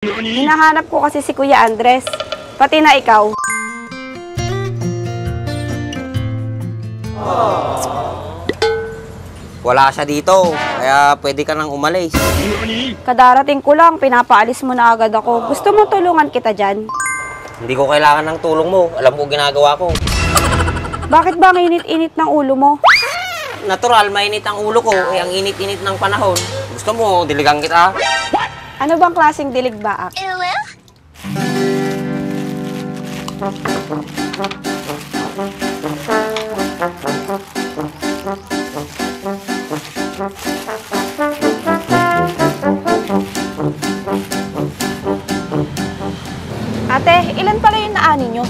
Hinahanap ko kasi si Kuya Andres. Pati na ikaw. Wala siya dito, kaya pwede ka nang umalis. Kadarating ko lang, pinapaalis mo na agad ako. Gusto mo tulungan kita dyan? Hindi ko kailangan ng tulong mo. Alam ko ginagawa ko. Bakit ba ang init-init ng ulo mo? Natural, mainit ang ulo ko. Ang init-init ng panahon. Gusto mo, diligang kita? Ano bang klaseng dilig baak? Ate, ilan pala yung naani nyo?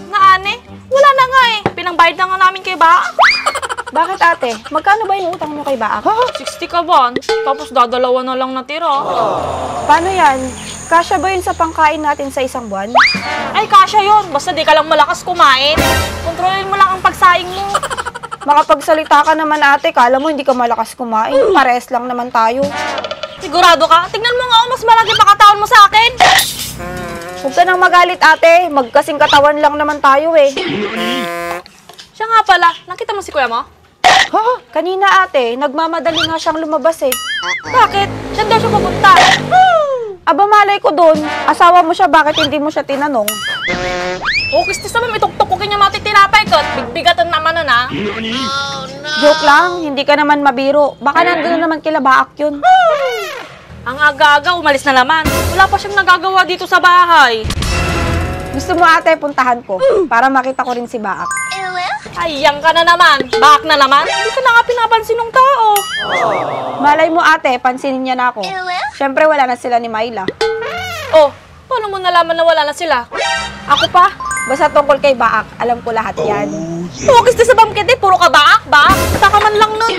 Naani? Wala na nga eh. Pinangbayad na nga namin kay Baak. Bakit ate? Magkano ba yung utang nyo kay Baak? 60 ka ba? Tapos dadalawa na lang natira. Paano yan? Kasya ba yun sa pangkain natin sa isang buwan? Ay, kasya yun. Basta di ka lang malakas kumain. Kontrolin mo lang ang pagsaing mo. Makapagsalita ka naman ate, kala mo hindi ka malakas kumain. Pares lang naman tayo. Sigurado ka? Tignan mo nga mas malaki pa katawan mo sa akin. Huwag ka nang magalit ate, magkasing katawan lang naman tayo eh. Siya nga pala, nakita mo si kuya mo? Ha? Kanina ate, nagmamadali nga siyang lumabas eh. Bakit? Saan daw siya pupunta? Aba malay ko doon, asawa mo siya, bakit hindi mo siya tinanong? Ukis ti sa mami, ituktok ko kanya matitinapay ko. Bigbigatan naman nun ha. Joke lang, hindi ka naman mabiro. Baka nandun na naman kila Baak yun. Ang aga-aga, umalis na naman. Wala pa siyang nagagawa dito sa bahay. Gusto mo ate, puntahan ko, para makita ko rin si Baak. Ayang ka na naman. Baak na naman. Hindi ka na nga pinapansin ng tao. Malay mo ate, pansinin niya na ako. Siyempre wala na sila ni Myla. Oh, paano mo nalaman na wala na sila? Ako pa, basta tungkol kay Baak, alam ko lahat yan. Focus sa bangkit eh, puro ka Baak, Baak. Taka man lang nun.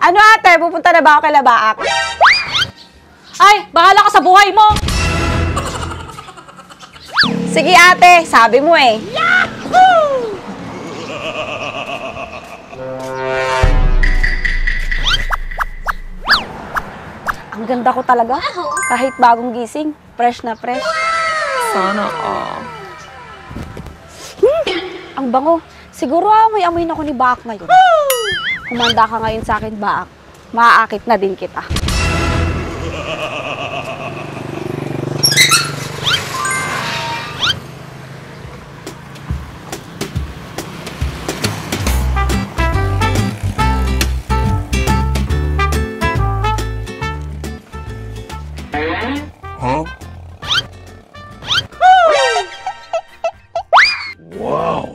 Ano ate, pupunta na ba ako kay Baak? Ay, bahala ka sa buhay mo. Sige ate, sabi mo eh. Yahoo! Ang ganda ko talaga. Kahit bagong gising, fresh na fresh. Sana Ang bango. Siguro amoy-amoy na ko ni Baak ngayon. Kumanda ka ngayon sa akin, Baak. Maaakit na din kita. Huh? Wow!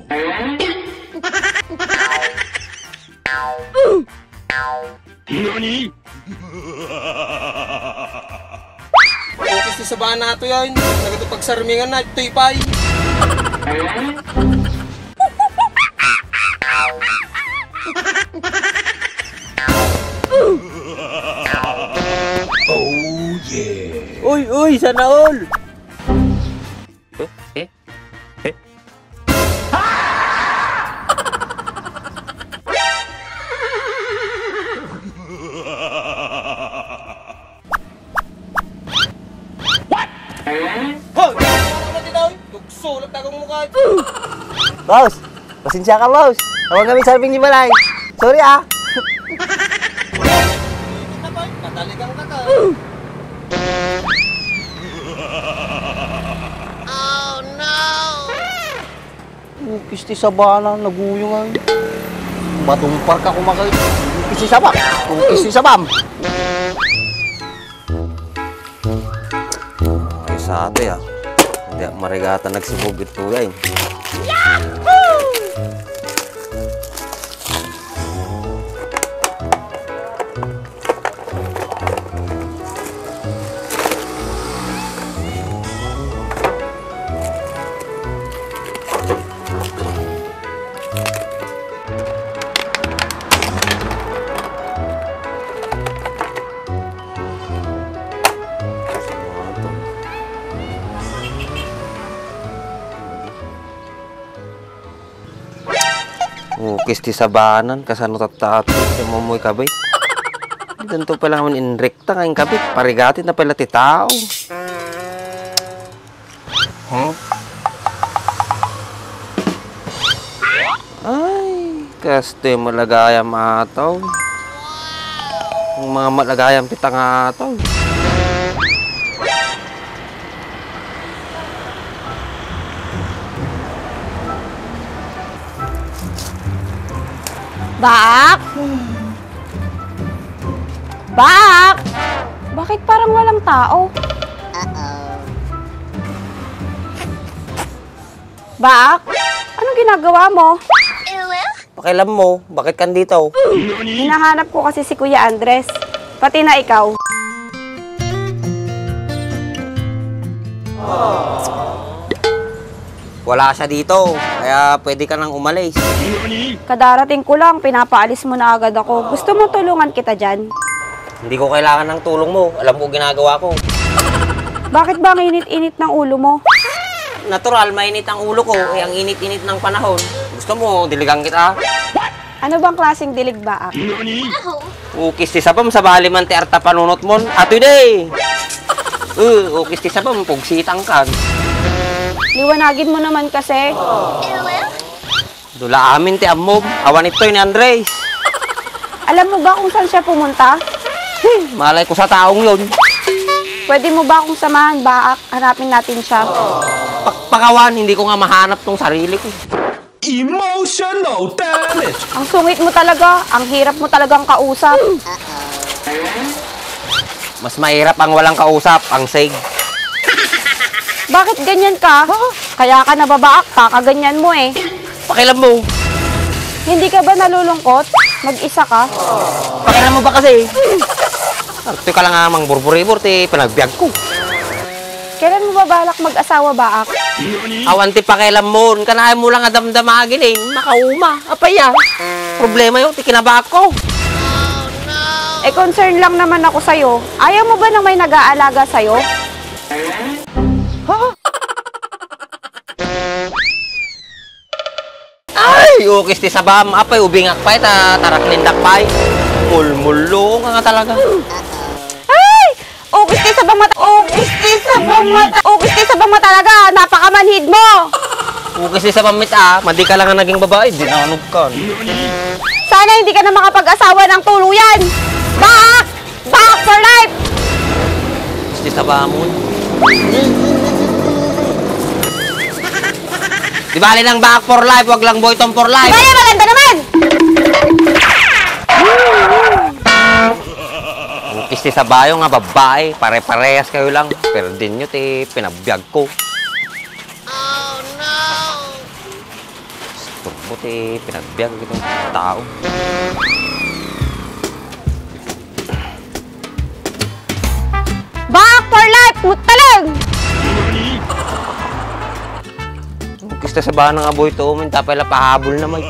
Nani? Focus sa bana nato yan. Nagatupagsarmingan na, ito'y pay. Oh yeah! Uy, sana all! Sulat akong mukha. Boss! Pasensya ka, boss. Tawag kami sa Bing Malay. Sorry ah! Nataligang ka ka. Oh no! Kisti sa bana, naguyong ay. Batong park ako makay. Kisti sa bam! Kisti sa bam! Ay sa ate ah. Hindi marigata nagsibog ito yan. Yahoo! Kisti sa banan, kasano tatato, mamoy kabay. Ganito pala naman inrekta ngayong kabit. Parigatin na pala ti tao. Huh? Ay, kaste malagayam ataw. Ang mga malagayam pitang ataw. Bak! Bak! Bakit parang walang tao? Bak! Anong ginagawa mo? Pakialam mo, bakit kan dito? Hinahanap ko kasi si Kuya Andres. Pati na ikaw. Wala siya dito, kaya pwede ka nang umalis. Kadarating ko lang, pinapaalis mo na agad ako. Gusto mo tulungan kita dyan? Hindi ko kailangan ng tulong mo. Alam ko ginagawa ko. Bakit ba ang init-init ng ulo mo? Natural, mainit ang ulo ko. Eh, ang init-init ng panahon. Gusto mo, diligang kita? Ano bang klaseng dilig baak? Ukis ti sabam sa baliman ti arta panunot mon. Ato day! Ukis ti sabam, pugsitang kan. Liwanagin mo naman kasi. Dula amin ti amob. Awan ito ni Andres. Alam mo ba kung saan siya pumunta? Malay ko sa taong yun. Pwede mo ba akong samahan baak? Hanapin natin siya. Pakawan, hindi ko nga mahanap tong sarili ko. Emotional damage. Ang sungit mo talaga. Ang hirap mo talagang kausap. Mas mahirap ang walang kausap, ang seg. Bakit ganyan ka? Kaya ka nababaak, kakaganyan mo eh. Pakialam mo. Hindi ka ba nalulungkot? Mag-isa ka? Pakialam mo ba kasi? Ito ka lang nga mang burburi-bur, pinagbiag ko. Kailan mo ba balak mag-asawa baak? Awan ti pakialam mo, kanahin mo lang adamdamagin eh, makauma, apaya. Problema yun, ti kinabak ko. Eh, concern lang naman ako sa'yo. Ayaw mo ba nang may nag-aalaga sa'yo? Ay, ukis ti sabam, apay, ubingak pa, tarak nindak pa. Mulmulo nga talaga. Ay! Ukis ti sa bang mata! Ukis ti sa bang mata! Ukis ti sa bang mata talaga! Napakamanhid mo! Ukis ti sabam mit madi ka lang ang naging babae, dinanog ka. Sana hindi ka na makapag-asawa ng tuluyan! Baak! Baak for life! Ukis ti sabamon. Di bali lang back for life, wag lang boyton for life. Kaya maganda naman! Ukis ti sabayo nga babae, pare-parehas kayo lang. Pero din nyo ti pinabiyag ko. Oh no! Turbo ti pinabiyag itong tao. Baak for life! Mutalag! Ukis ti sabayo nga boy to, minta pala pahabol na may.